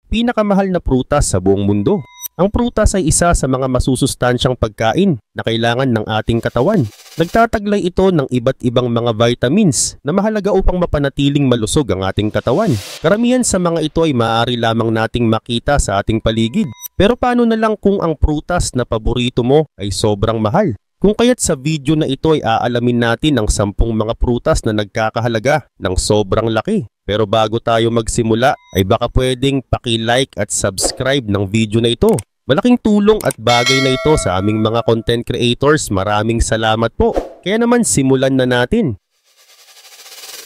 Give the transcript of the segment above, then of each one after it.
Pinakamahal na prutas sa buong mundo. Ang prutas ay isa sa mga masusustansyang pagkain na kailangan ng ating katawan. Nagtataglay ito ng iba't ibang mga vitamins na mahalaga upang mapanatiling malusog ang ating katawan. Karamihan sa mga ito ay maaari lamang nating makita sa ating paligid. Pero paano na lang kung ang prutas na paborito mo ay sobrang mahal? Kung kaya't sa video na ito ay aalamin natin ang 10 mga prutas na nagkakahalaga ng sobrang laki. Pero bago tayo magsimula ay baka pwedeng paki-like at subscribe ng video na ito. Malaking tulong at bagay na ito sa aming mga content creators. Maraming salamat po. Kaya naman simulan na natin.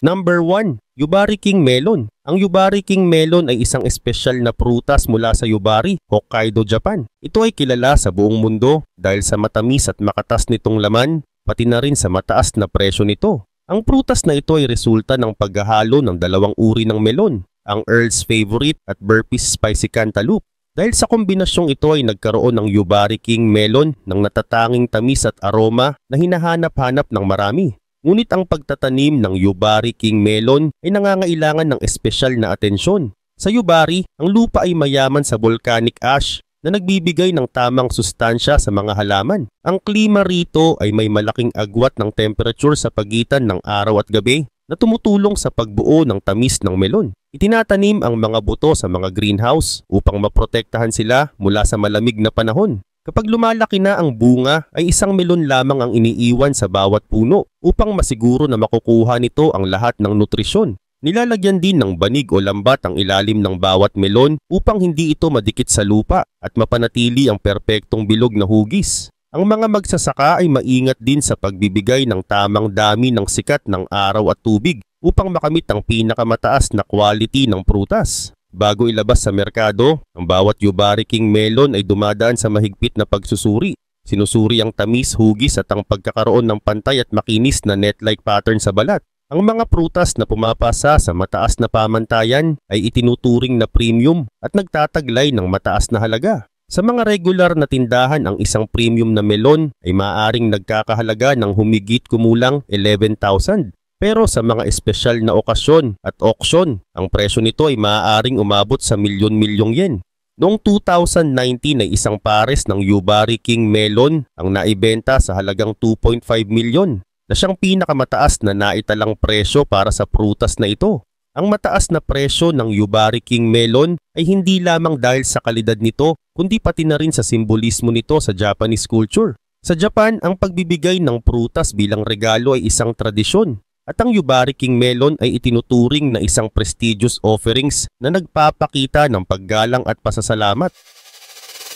Number 1. Yubari King Melon. Ang Yubari King Melon ay isang espesyal na prutas mula sa Yubari, Hokkaido, Japan. Ito ay kilala sa buong mundo dahil sa matamis at makatas nitong laman, pati na rin sa mataas na presyo nito. Ang prutas na ito ay resulta ng paghahalo ng dalawang uri ng melon, ang Earl's Favorite at Burpee's Spicy Cantaloupe. Dahil sa kombinasyong ito ay nagkaroon ng Yubari King Melon ng natatanging tamis at aroma na hinahanap-hanap ng marami. Ngunit ang pagtatanim ng Yubari King Melon ay nangangailangan ng espesyal na atensyon. Sa Yubari, ang lupa ay mayaman sa volcanic ash na nagbibigay ng tamang sustansya sa mga halaman. Ang klima rito ay may malaking agwat ng temperature sa pagitan ng araw at gabi na tumutulong sa pagbuo ng tamis ng melon. Itinatanim ang mga buto sa mga greenhouse upang maprotektahan sila mula sa malamig na panahon. Kapag lumalaki na ang bunga ay isang melon lamang ang iniiwan sa bawat puno upang masiguro na makukuha nito ang lahat ng nutrisyon. Nilalagyan din ng banig o lambat ang ilalim ng bawat melon upang hindi ito madikit sa lupa at mapanatili ang perpektong bilog na hugis. Ang mga magsasaka ay maingat din sa pagbibigay ng tamang dami ng sikat ng araw at tubig upang makamit ang pinakamataas na quality ng prutas. Bago ilabas sa merkado, ang bawat Yubari King Melon ay dumadaan sa mahigpit na pagsusuri. Sinusuri ang tamis, hugis at ang pagkakaroon ng pantay at makinis na net-like pattern sa balat. Ang mga prutas na pumapasa sa mataas na pamantayan ay itinuturing na premium at nagtataglay ng mataas na halaga. Sa mga regular na tindahan, ang isang premium na melon ay maaaring nagkakahalaga ng humigit kumulang 11,000. Pero sa mga espesyal na okasyon at auction, ang presyo nito ay maaaring umabot sa milyon-milyong yen. Noong 2019 ay isang pares ng Yubari King Melon ang naibenta sa halagang 2.5 milyon na siyang pinakamataas na naitalang presyo para sa prutas na ito. Ang mataas na presyo ng Yubari King Melon ay hindi lamang dahil sa kalidad nito, kundi pati na rin sa simbolismo nito sa Japanese culture. Sa Japan, ang pagbibigay ng prutas bilang regalo ay isang tradisyon. At ang Yubari King Melon ay itinuturing na isang prestigious offerings na nagpapakita ng paggalang at pasasalamat.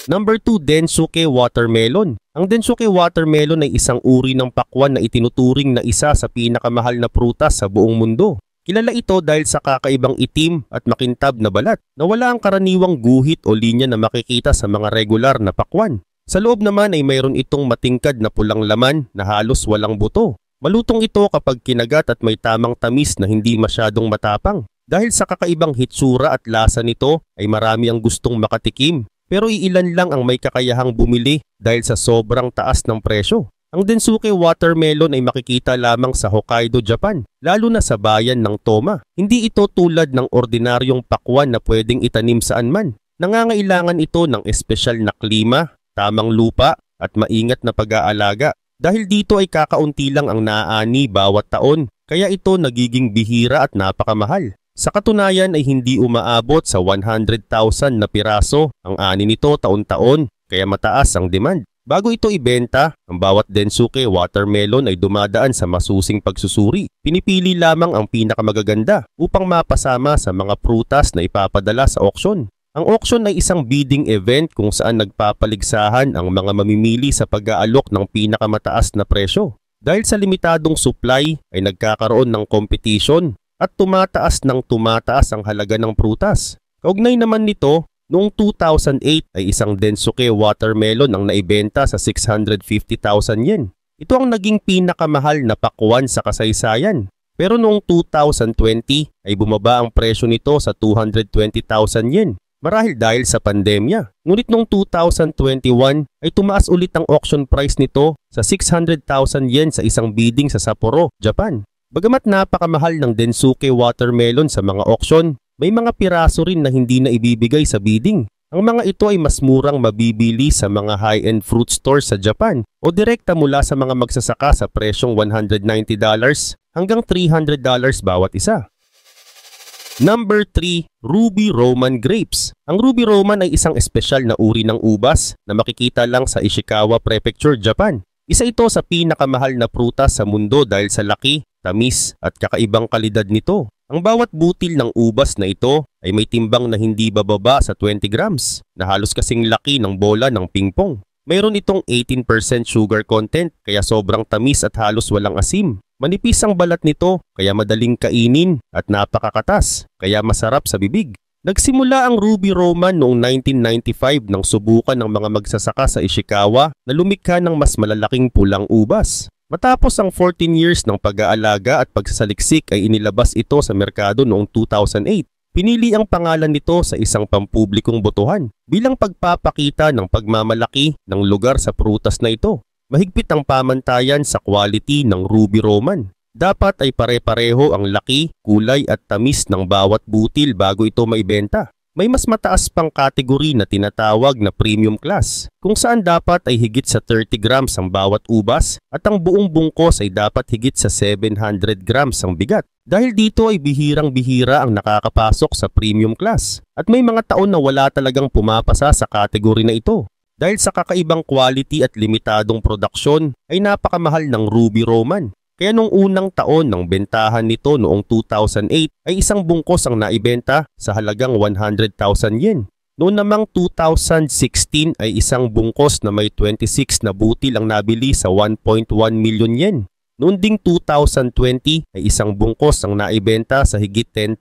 Number 2. Densuke Watermelon. Ang Densuke Watermelon ay isang uri ng pakwan na itinuturing na isa sa pinakamahal na prutas sa buong mundo. Kilala ito dahil sa kakaibang itim at makintab na balat na wala ang karaniwang guhit o linya na makikita sa mga regular na pakwan. Sa loob naman ay mayroon itong matingkad na pulang laman na halos walang buto. Malutong ito kapag kinagat at may tamang tamis na hindi masyadong matapang. Dahil sa kakaibang hitsura at lasa nito ay marami ang gustong makatikim, pero iilan lang ang may kakayahang bumili dahil sa sobrang taas ng presyo. Ang Densuke Watermelon ay makikita lamang sa Hokkaido, Japan, lalo na sa bayan ng Toma. Hindi ito tulad ng ordinaryong pakwan na pwedeng itanim saan man. Nangangailangan ito ng espesyal na klima, tamang lupa at maingat na pag-aalaga. Dahil dito ay kakaunti lang ang naaani bawat taon, kaya ito nagiging bihira at napakamahal. Sa katunayan ay hindi umaabot sa 100,000 na piraso ang ani nito taon-taon, kaya mataas ang demand. Bago ito ibenta, ang bawat Densuke Watermelon ay dumadaan sa masusing pagsusuri. Pinipili lamang ang pinakamagaganda upang mapasama sa mga prutas na ipapadala sa auction. Ang auction ay isang bidding event kung saan nagpapaligsahan ang mga mamimili sa pag-aalok ng pinakamataas na presyo. Dahil sa limitadong supply ay nagkakaroon ng competition at tumataas ang halaga ng prutas. Kaugnay naman nito, noong 2008 ay isang Densuke Watermelon ang naibenta sa 650,000 yen. Ito ang naging pinakamahal na pakwan sa kasaysayan. Pero noong 2020 ay bumaba ang presyo nito sa 220,000 yen. Marahil dahil sa pandemya. Ngunit noong 2021 ay tumaas ulit ang auction price nito sa 600,000 yen sa isang bidding sa Sapporo, Japan. Bagamat napakamahal ng Densuke Watermelon sa mga auction, May mga piraso rin na hindi na ibibigay sa bidding. Ang mga ito ay mas murang mabibili sa mga high-end fruit stores sa Japan o direkta mula sa mga magsasaka sa presyong $190 hanggang $300 bawat isa. Number 3, Ruby Roman Grapes. Ang Ruby Roman ay isang espesyal na uri ng ubas na makikita lang sa Ishikawa Prefecture, Japan. Isa ito sa pinakamahal na prutas sa mundo dahil sa laki, tamis at kakaibang kalidad nito. Ang bawat butil ng ubas na ito ay may timbang na hindi bababa sa 20 grams na halos kasing laki ng bola ng pingpong. Mayroon itong 18% sugar content kaya sobrang tamis at halos walang asim. Manipis ang balat nito kaya madaling kainin at napakakatas kaya masarap sa bibig. Nagsimula ang Ruby Roman noong 1995 nang subukan ng mga magsasaka sa Ishikawa na lumikha ng mas malalaking pulang ubas. Matapos ang 14 years ng pag-aalaga at pagsasaliksik ay inilabas ito sa merkado noong 2008. Pinili ang pangalan nito sa isang pampublikong botohan bilang pagpapakita ng pagmamalaki ng lugar sa prutas na ito. Mahigpit ang pamantayan sa quality ng Ruby Roman. Dapat ay pare-pareho ang laki, kulay at tamis ng bawat butil bago ito maibenta. May mas mataas pang kategory na tinatawag na premium class, kung saan dapat ay higit sa 30 grams ang bawat ubas at ang buong bungkos ay dapat higit sa 700 grams ang bigat. Dahil dito ay bihirang-bihira ang nakakapasok sa premium class at may mga taon na wala talagang pumapasa sa kategory na ito. Dahil sa kakaibang quality at limitadong produksyon ay napakamahal ng Ruby Roman. Kaya nung unang taon ng bentahan nito noong 2008 ay isang bungkos ang naibenta sa halagang 100,000 yen. Noong namang 2016 ay isang bungkos na may 26 na butil ang nabili sa 1.1 million yen. Noong ding 2020 ay isang bungkos ang naibenta sa higit $10,000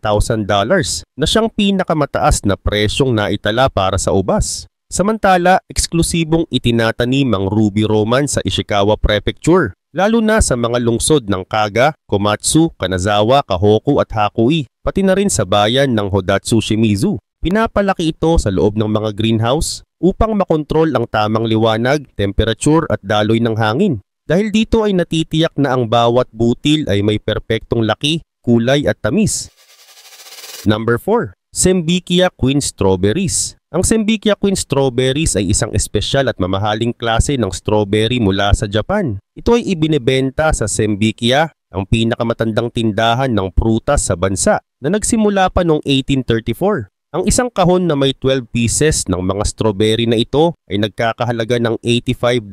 na siyang pinakamataas na presyong naitala para sa ubas. Samantala, eksklusibong itinatanim ang Ruby Roman sa Ishikawa Prefecture, lalo na sa mga lungsod ng Kaga, Komatsu, Kanazawa, Kahoku at Hakui, pati na rin sa bayan ng Hodatsu Shimizu. Pinapalaki ito sa loob ng mga greenhouse upang makontrol ang tamang liwanag, temperature at daloy ng hangin. Dahil dito ay natitiyak na ang bawat butil ay may perpektong laki, kulay at tamis. Number 4. Sembikia Queen Strawberries. Ang Sembikia Queen Strawberries ay isang espesyal at mamahaling klase ng strawberry mula sa Japan. Ito ay ibinebenta sa Sembikia, ang pinakamatandang tindahan ng prutas sa bansa na nagsimula pa noong 1834. Ang isang kahon na may 12 pieces ng mga strawberry na ito ay nagkakahalaga ng $85.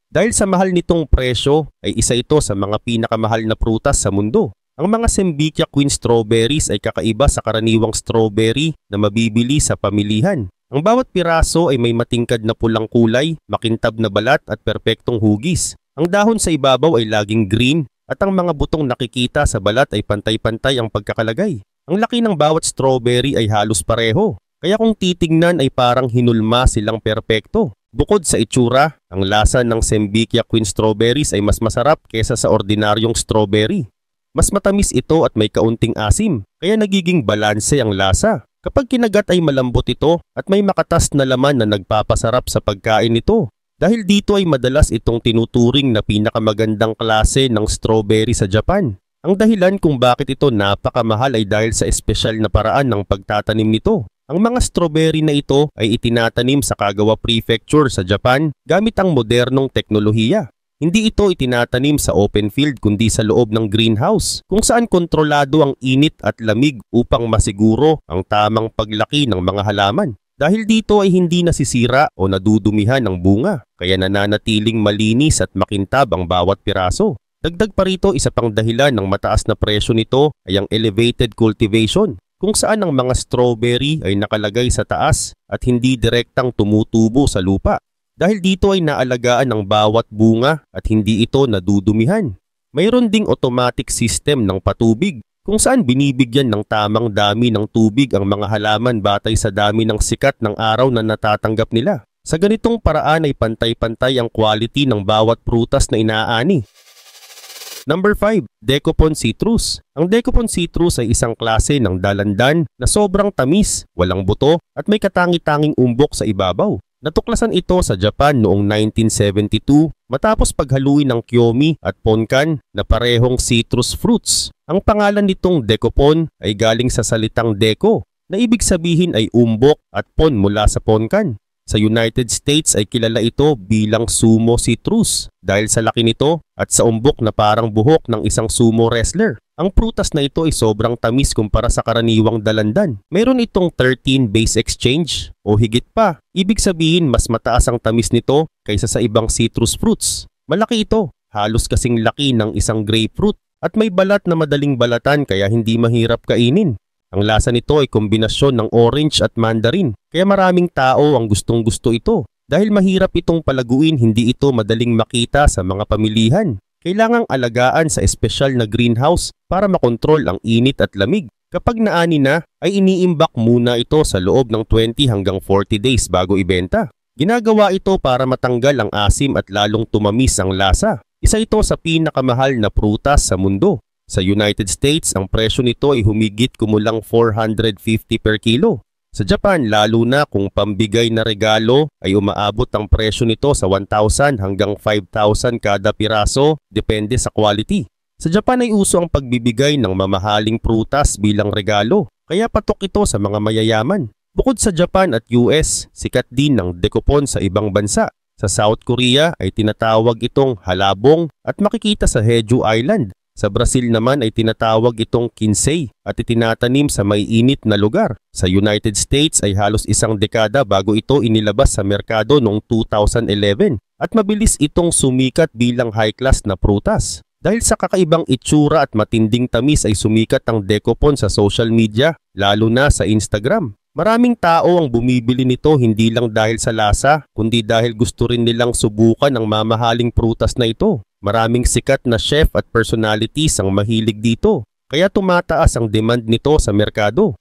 Dahil sa mahal nitong presyo ay isa ito sa mga pinakamahal na prutas sa mundo. Ang mga Sembikia Queen Strawberries ay kakaiba sa karaniwang strawberry na mabibili sa pamilihan. Ang bawat piraso ay may matingkad na pulang kulay, makintab na balat at perpektong hugis. Ang dahon sa ibabaw ay laging green at ang mga butong nakikita sa balat ay pantay-pantay ang pagkakalagay. Ang laki ng bawat strawberry ay halos pareho, kaya kung titignan ay parang hinulma silang perpekto. Bukod sa itsura, ang lasa ng Sembikia Queen Strawberries ay mas masarap kesa sa ordinaryong strawberry. Mas matamis ito at may kaunting asim, kaya nagiging balanse ang lasa. Kapag kinagat ay malambot ito at may makatas na laman na nagpapasarap sa pagkain nito. Dahil dito ay madalas itong tinuturing na pinakamagandang klase ng strawberry sa Japan. Ang dahilan kung bakit ito napakamahal ay dahil sa espesyal na paraan ng pagtatanim nito. Ang mga strawberry na ito ay itinatanim sa Kagawa Prefecture sa Japan gamit ang modernong teknolohiya. Hindi ito itinatanim sa open field kundi sa loob ng greenhouse kung saan kontrolado ang init at lamig upang masiguro ang tamang paglaki ng mga halaman. Dahil dito ay hindi nasisira o nadudumihan ng bunga kaya nananatiling malinis at makintab ang bawat piraso. Dagdag pa rito, isa pang dahilan ng mataas na presyo nito ay ang elevated cultivation kung saan ang mga strawberry ay nakalagay sa taas at hindi direktang tumutubo sa lupa. Dahil dito ay naalagaan ang bawat bunga at hindi ito nadudumihan. Mayroon ding automatic system ng patubig kung saan binibigyan ng tamang dami ng tubig ang mga halaman batay sa dami ng sikat ng araw na natatanggap nila. Sa ganitong paraan ay pantay-pantay ang quality ng bawat prutas na inaani. Number 5. Decopon Citrus. Ang Decopon Citrus ay isang klase ng dalandan na sobrang tamis, walang buto at may katangi-tanging umbok sa ibabaw. Natuklasan ito sa Japan noong 1972 matapos paghaluin ng kiyomi at ponkan na parehong citrus fruits. Ang pangalan nitong dekopon ay galing sa salitang deko na ibig sabihin ay umbok at pon mula sa ponkan. Sa United States ay kilala ito bilang sumo citrus dahil sa laki nito at sa umbok na parang buhok ng isang sumo wrestler. Ang prutas na ito ay sobrang tamis kumpara sa karaniwang dalandan. Meron itong 13 base exchange o higit pa. Ibig sabihin mas mataas ang tamis nito kaysa sa ibang citrus fruits. Malaki ito, halos kasing laki ng isang grapefruit at may balat na madaling balatan kaya hindi mahirap kainin. Ang lasa nito ay kombinasyon ng orange at mandarin kaya maraming tao ang gustong-gusto ito. Dahil mahirap itong palaguin, hindi ito madaling makita sa mga pamilihan. Kailangang alagaan sa espesyal na greenhouse para makontrol ang init at lamig. Kapag naani na, ay iniimbak muna ito sa loob ng 20 hanggang 40 days bago ibenta. Ginagawa ito para matanggal ang asim at lalong tumamis ang lasa. Isa ito sa pinakamahal na prutas sa mundo. Sa United States, ang presyo nito ay humigit kumulang 450 per kilo. Sa Japan, lalo na kung pambigay na regalo ay umaabot ang presyo nito sa 1,000 hanggang 5,000 kada piraso, depende sa quality. Sa Japan ay uso ang pagbibigay ng mamahaling prutas bilang regalo, kaya patok ito sa mga mayayaman. Bukod sa Japan at US, sikat din ng dekopon sa ibang bansa. Sa South Korea ay tinatawag itong halabong at makikita sa Jeju Island. Sa Brazil naman ay tinatawag itong kinsey at itinatanim sa may init na lugar. Sa United States ay halos isang dekada bago ito inilabas sa merkado noong 2011 at mabilis itong sumikat bilang high-class na prutas. Dahil sa kakaibang itsura at matinding tamis ay sumikat ang dekopon sa social media, lalo na sa Instagram. Maraming tao ang bumibili nito hindi lang dahil sa lasa, kundi dahil gusto rin nilang subukan ang mamahaling prutas na ito. Maraming sikat na chef at personalities ang mahilig dito, kaya tumataas ang demand nito sa merkado.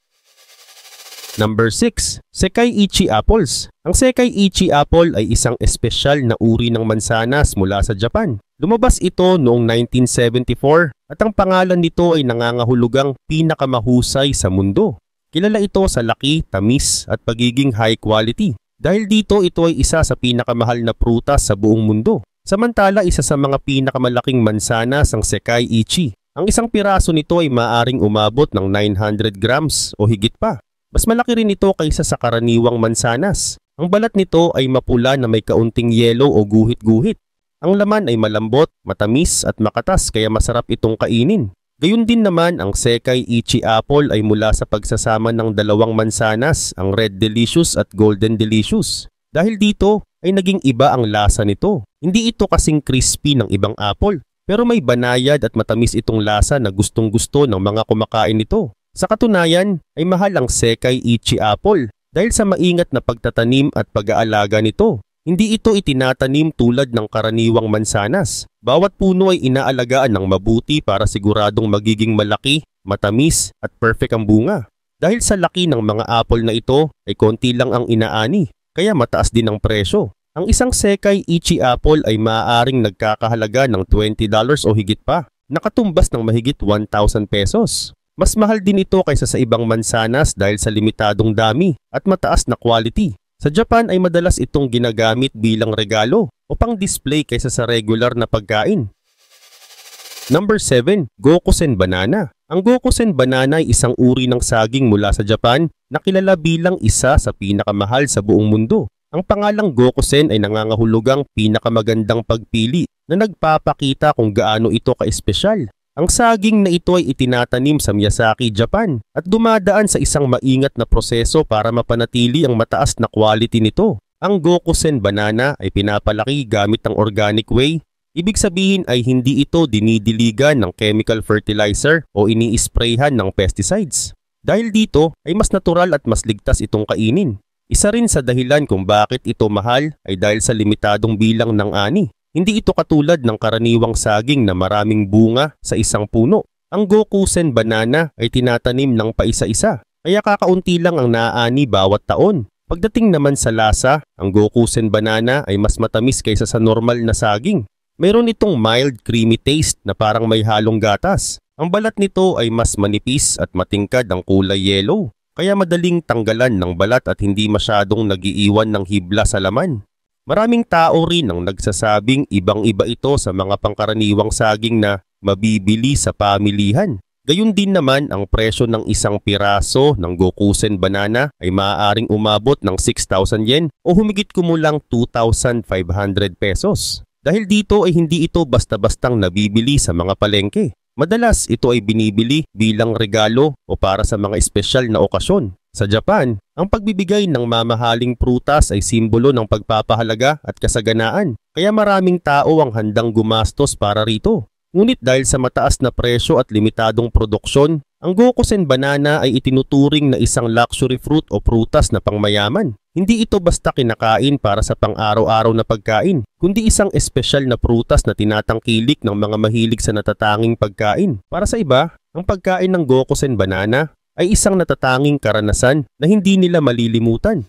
Number 6. Sekai Ichi Apples. Ang Sekai Ichi Apple ay isang espesyal na uri ng mansanas mula sa Japan. Lumabas ito noong 1974 at ang pangalan nito ay nangangahulugang pinakamahusay sa mundo. Kilala ito sa laki, tamis at pagiging high quality. Dahil dito ito ay isa sa pinakamahal na prutas sa buong mundo. Samantala, isa sa mga pinakamalaking mansanas ang Sekai Ichi. Ang isang piraso nito ay maaring umabot ng 900 grams o higit pa. Mas malaki rin ito kaysa sa karaniwang mansanas. Ang balat nito ay mapula na may kaunting yelo o guhit-guhit. Ang laman ay malambot, matamis at makatas kaya masarap itong kainin. Gayun din naman ang Sekai Ichi Apple ay mula sa pagsasama ng dalawang mansanas, ang Red Delicious at Golden Delicious. Dahil dito ay naging iba ang lasa nito. Hindi ito kasing crispy ng ibang apple, pero may banayad at matamis itong lasa na gustong-gusto ng mga kumakain nito. Sa katunayan ay mahal ang Sekai Ichi Apple dahil sa maingat na pagtatanim at pag-aalaga nito. Hindi ito itinatanim tulad ng karaniwang mansanas. Bawat puno ay inaalagaan ng mabuti para siguradong magiging malaki, matamis at perfect ang bunga. Dahil sa laki ng mga apple na ito ay konti lang ang inaani, kaya mataas din ang presyo. Ang isang Sekai Ichi Apple ay maaaring nagkakahalaga ng $20 o higit pa, nakatumbas ng mahigit 1,000 pesos. Mas mahal din ito kaysa sa ibang mansanas dahil sa limitadong dami at mataas na quality. Sa Japan ay madalas itong ginagamit bilang regalo o pang display kaysa sa regular na pagkain. Number 7. Gokusen Banana. Ang Gokusen Banana ay isang uri ng saging mula sa Japan na kilala bilang isa sa pinakamahal sa buong mundo. Ang pangalang Gokusen ay nangangahulugang pinakamagandang pagpili na nagpapakita kung gaano ito ka-espesyal. Ang saging na ito ay itinatanim sa Miyazaki, Japan at dumadaan sa isang maingat na proseso para mapanatili ang mataas na quality nito. Ang Gokusen Banana ay pinapalaki gamit ang organic way. Ibig sabihin ay hindi ito dinidiligan ng chemical fertilizer o ini-sprayhan ng pesticides. Dahil dito ay mas natural at mas ligtas itong kainin. Isa rin sa dahilan kung bakit ito mahal ay dahil sa limitadong bilang ng ani. Hindi ito katulad ng karaniwang saging na maraming bunga sa isang puno. Ang Gokusen Banana ay tinatanim ng paisa-isa, kaya kakaunti lang ang naaani bawat taon. Pagdating naman sa lasa, ang Gokusen Banana ay mas matamis kaysa sa normal na saging. Mayroon itong mild creamy taste na parang may halong gatas. Ang balat nito ay mas manipis at matingkad ang kulay yellow. kaya madaling tanggalan ng balat at hindi masyadong nagiiwan ng hibla sa laman. Maraming tao rin ang nagsasabing ibang-iba ito sa mga pangkaraniwang saging na mabibili sa pamilihan. Gayun din naman ang presyo ng isang piraso ng Gokusen banana ay maaaring umabot ng 6,000 yen o humigit kumulang 2,500 pesos. Dahil dito ay hindi ito basta-bastang nabibili sa mga palengke. Madalas ito ay binibili bilang regalo o para sa mga espesyal na okasyon. Sa Japan, ang pagbibigay ng mamahaling prutas ay simbolo ng pagpapahalaga at kasaganaan, kaya maraming tao ang handang gumastos para rito. Ngunit dahil sa mataas na presyo at limitadong produksyon, ang Gokusen banana ay itinuturing na isang luxury fruit o prutas na pangmayaman. Hindi ito basta kinakain para sa pang-araw-araw na pagkain, kundi isang espesyal na prutas na tinatangkilik ng mga mahilig sa natatanging pagkain. Para sa iba, ang pagkain ng Gokusen banana ay isang natatanging karanasan na hindi nila malilimutan.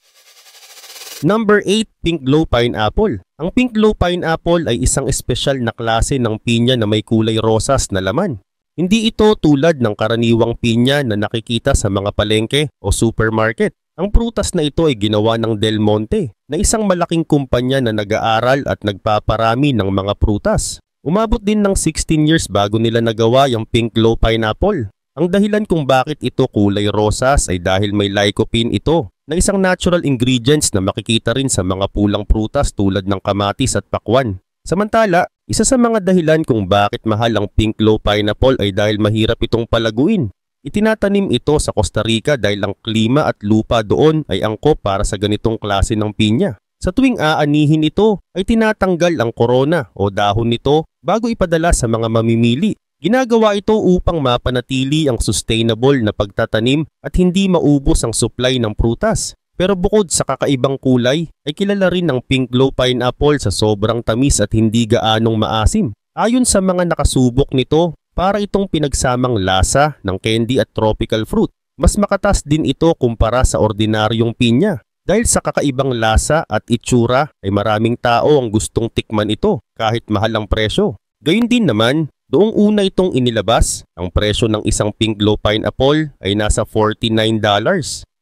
Number 8, Pink Glow Pineapple. Ang Pink Glow Pineapple ay isang espesyal na klase ng pinya na may kulay rosas na laman. Hindi ito tulad ng karaniwang pinya na nakikita sa mga palengke o supermarket. Ang prutas na ito ay ginawa ng Del Monte, na isang malaking kumpanya na nag-aaral at nagpaparami ng mga prutas. Umabot din ng 16 years bago nila nagawa yung Pink Glow Pineapple. Ang dahilan kung bakit ito kulay rosas ay dahil may lycopene ito, na isang natural ingredients na makikita rin sa mga pulang prutas tulad ng kamatis at pakwan. Samantala, isa sa mga dahilan kung bakit mahal ang Pink Glow Pineapple ay dahil mahirap itong palaguin. Itinatanim ito sa Costa Rica dahil ang klima at lupa doon ay angkop para sa ganitong klase ng pinya. Sa tuwing aanihin ito ay tinatanggal ang korona o dahon nito bago ipadala sa mga mamimili. Ginagawa ito upang mapanatili ang sustainable na pagtatanim at hindi maubos ang supply ng prutas. Pero bukod sa kakaibang kulay, ay kilala rin ang Pink Glow Pineapple sa sobrang tamis at hindi gaanong maasim. Ayon sa mga nakasubok nito, para itong pinagsamang lasa ng candy at tropical fruit. Mas makatas din ito kumpara sa ordinaryong pinya. Dahil sa kakaibang lasa at itsura ay maraming tao ang gustong tikman ito kahit mahal ang presyo. Gayun din naman, doong una itong inilabas, ang presyo ng isang Pink Glow Pineapple ay nasa $49.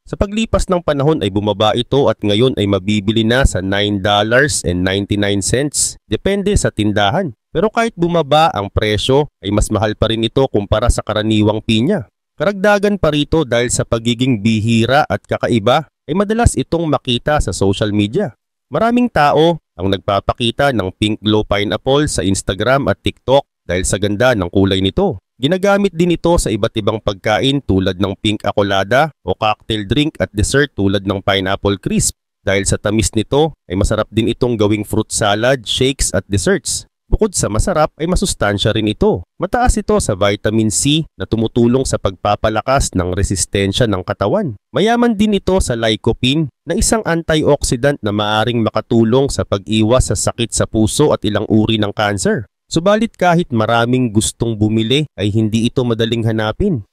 Sa paglipas ng panahon ay bumaba ito at ngayon ay mabibili na sa $9.99, depende sa tindahan. Pero kahit bumaba ang presyo ay mas mahal pa rin ito kumpara sa karaniwang pinya. Karagdagan pa rito dahil sa pagiging bihira at kakaiba ay madalas itong makita sa social media. Maraming tao ang nagpapakita ng Pink Glow Pineapple sa Instagram at TikTok dahil sa ganda ng kulay nito. Ginagamit din ito sa iba't ibang pagkain tulad ng pink akolada o cocktail drink at dessert tulad ng pineapple crisp. Dahil sa tamis nito ay masarap din itong gawing fruit salad, shakes at desserts. Bukod sa masarap ay masustansya rin ito. Mataas ito sa vitamin C na tumutulong sa pagpapalakas ng resistensya ng katawan. Mayaman din ito sa lycopene na isang antioxidant na maaring makatulong sa pag-iwas sa sakit sa puso at ilang uri ng cancer. Subalit kahit maraming gustong bumili ay hindi ito madaling hanapin.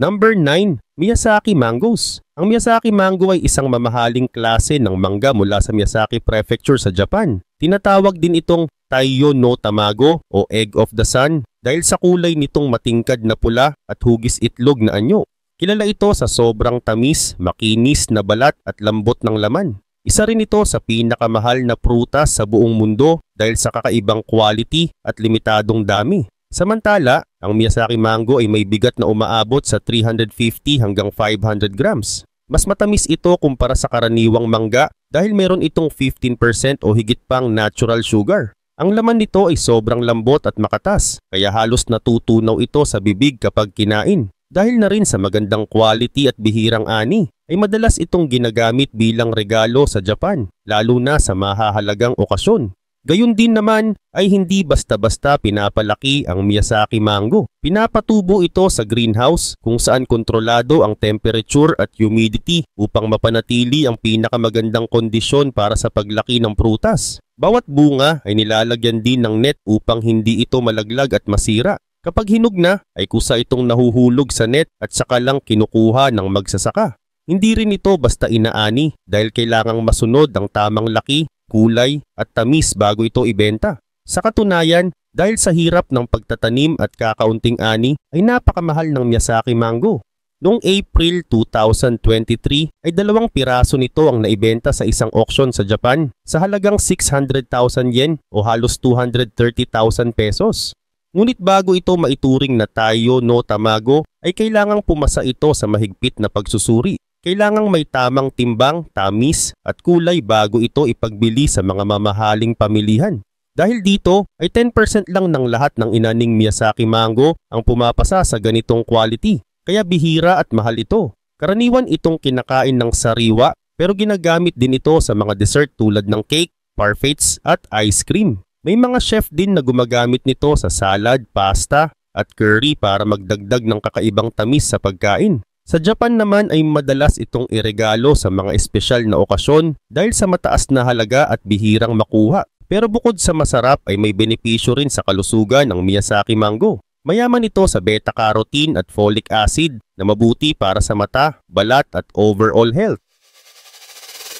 Number 9, Miyazaki Mangoes. Ang Miyazaki Mango ay isang mamahaling klase ng mangga mula sa Miyazaki Prefecture sa Japan. Tinatawag din itong Taiyo no Tamago o Egg of the Sun dahil sa kulay nitong matingkad na pula at hugis itlog na anyo. Kilala ito sa sobrang tamis, makinis na balat at lambot ng laman. Isa rin ito sa pinakamahal na prutas sa buong mundo dahil sa kakaibang quality at limitadong dami. Samantala, ang Miyazaki Mango ay may bigat na umaabot sa 350 hanggang 500 grams. Mas matamis ito kumpara sa karaniwang mangga dahil meron itong 15% o higit pang natural sugar. Ang laman nito ay sobrang lambot at makatas, kaya halos natutunaw ito sa bibig kapag kinain. Dahil na rin sa magandang quality at bihirang ani, ay madalas itong ginagamit bilang regalo sa Japan, lalo na sa mahahalagang okasyon. Gayun din naman ay hindi basta-basta pinapalaki ang Miyazaki Mango. Pinapatubo ito sa greenhouse kung saan kontrolado ang temperature at humidity upang mapanatili ang pinakamagandang kondisyon para sa paglaki ng prutas. Bawat bunga ay nilalagyan din ng net upang hindi ito malaglag at masira. Kapag hinog na ay kusa itong nahuhulog sa net at saka lang kinukuha ng magsasaka. Hindi rin ito basta inaani dahil kailangang masunod ang tamang laki, kulay at tamis bago ito ibenta. Sa katunayan, dahil sa hirap ng pagtatanim at kakaunting ani ay napakamahal ng Miyazaki Mango. Noong April 2023 ay 2 piraso nito ang naibenta sa isang auction sa Japan sa halagang 600,000 yen o halos 230,000 pesos. Ngunit bago ito maituring na tayo no tamago ay kailangang pumasa ito sa mahigpit na pagsusuri. Kailangang may tamang timbang, tamis at kulay bago ito ipagbili sa mga mamahaling pamilihan. Dahil dito ay 10% lang ng lahat ng inaning Miyazaki mango ang pumapasa sa ganitong quality. Kaya bihira at mahal ito. Karaniwan itong kinakain ng sariwa pero ginagamit din ito sa mga dessert tulad ng cake, parfaits at ice cream. May mga chef din na gumagamit nito sa salad, pasta at curry para magdagdag ng kakaibang tamis sa pagkain. Sa Japan naman ay madalas itong iregalo sa mga espesyal na okasyon dahil sa mataas na halaga at bihirang makuha. Pero bukod sa masarap ay may benepisyo rin sa kalusugan ng Miyazaki mango. Mayaman ito sa beta-carotene at folic acid na mabuti para sa mata, balat at overall health.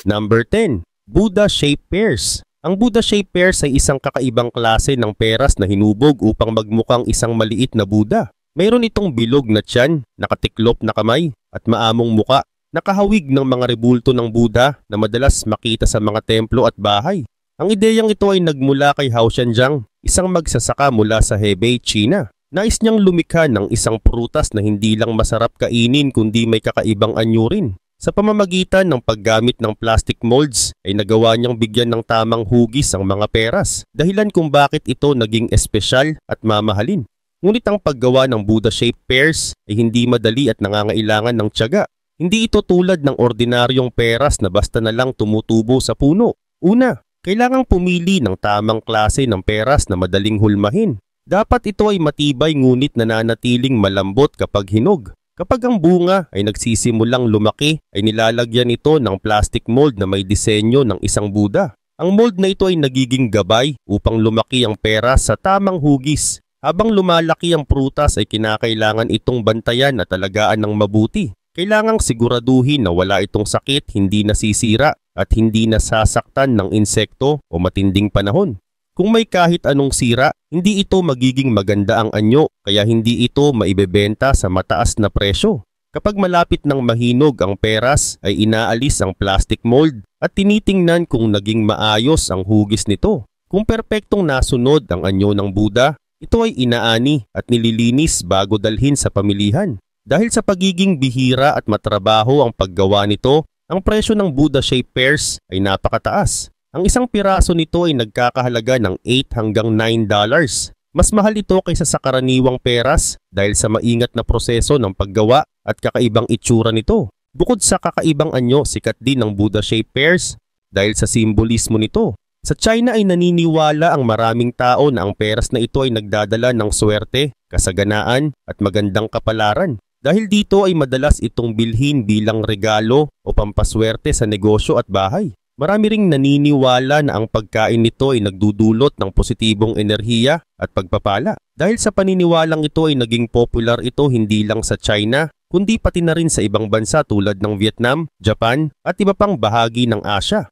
Number 10. Buddha-shaped pears. Ang Buddha-shaped pears ay isang kakaibang klase ng peras na hinubog upang magmukhang isang maliit na Buddha. Mayroon itong bilog na tiyan, nakatiklop na kamay at maamong muka. Nakahawig ng mga rebulto ng Buddha na madalas makita sa mga templo at bahay. Ang ideyang ito ay nagmula kay Hao Xianjiang, isang magsasaka mula sa Hebei, China. Nais niyang lumikha ng isang prutas na hindi lang masarap kainin kundi may kakaibang anyo rin. Sa pamamagitan ng paggamit ng plastic molds ay nagawa niyang bigyan ng tamang hugis ang mga peras, dahilan kung bakit ito naging espesyal at mamahalin. Ngunit ang paggawa ng Buddha-shaped pears ay hindi madali at nangangailangan ng tiyaga. Hindi ito tulad ng ordinaryong peras na basta na lang tumutubo sa puno. Una, kailangang pumili ng tamang klase ng peras na madaling hulmahin. Dapat ito ay matibay ngunit nananatiling malambot kapag hinog. Kapag ang bunga ay nagsisimulang lumaki ay nilalagyan ito ng plastic mold na may disenyo ng isang Buddha. Ang mold na ito ay nagiging gabay upang lumaki ang peras sa tamang hugis. Habang lumalaki ang prutas ay kinakailangan itong bantayan at alagaan ng mabuti. Kailangang siguraduhin na wala itong sakit, hindi nasisira at hindi nasasaktan ng insekto o matinding panahon. Kung may kahit anong sira, hindi ito magiging maganda ang anyo kaya hindi ito maibebenta sa mataas na presyo. Kapag malapit ng mahinog ang peras ay inaalis ang plastic mold at tinitingnan kung naging maayos ang hugis nito. Kung perpektong nasunod ang anyo ng Buddha, ito ay inaani at nililinis bago dalhin sa pamilihan. Dahil sa pagiging bihira at matrabaho ang paggawa nito, ang presyo ng Buddha-shaped pears ay napakataas. Ang isang piraso nito ay nagkakahalaga ng $8 hanggang $9. Mas mahal ito kaysa sa karaniwang peras dahil sa maingat na proseso ng paggawa at kakaibang itsura nito. Bukod sa kakaibang anyo, sikat din ang Buddha-shaped pears dahil sa simbolismo nito. Sa China ay naniniwala ang maraming tao na ang peras na ito ay nagdadala ng swerte, kasaganaan at magandang kapalaran. Dahil dito ay madalas itong bilhin bilang regalo o pampaswerte sa negosyo at bahay. Marami ring naniniwala na ang pagkain nito ay nagdudulot ng positibong enerhiya at pagpapala. Dahil sa paniniwalang ito ay naging popular ito hindi lang sa China, kundi pati na rin sa ibang bansa tulad ng Vietnam, Japan at iba pang bahagi ng Asia.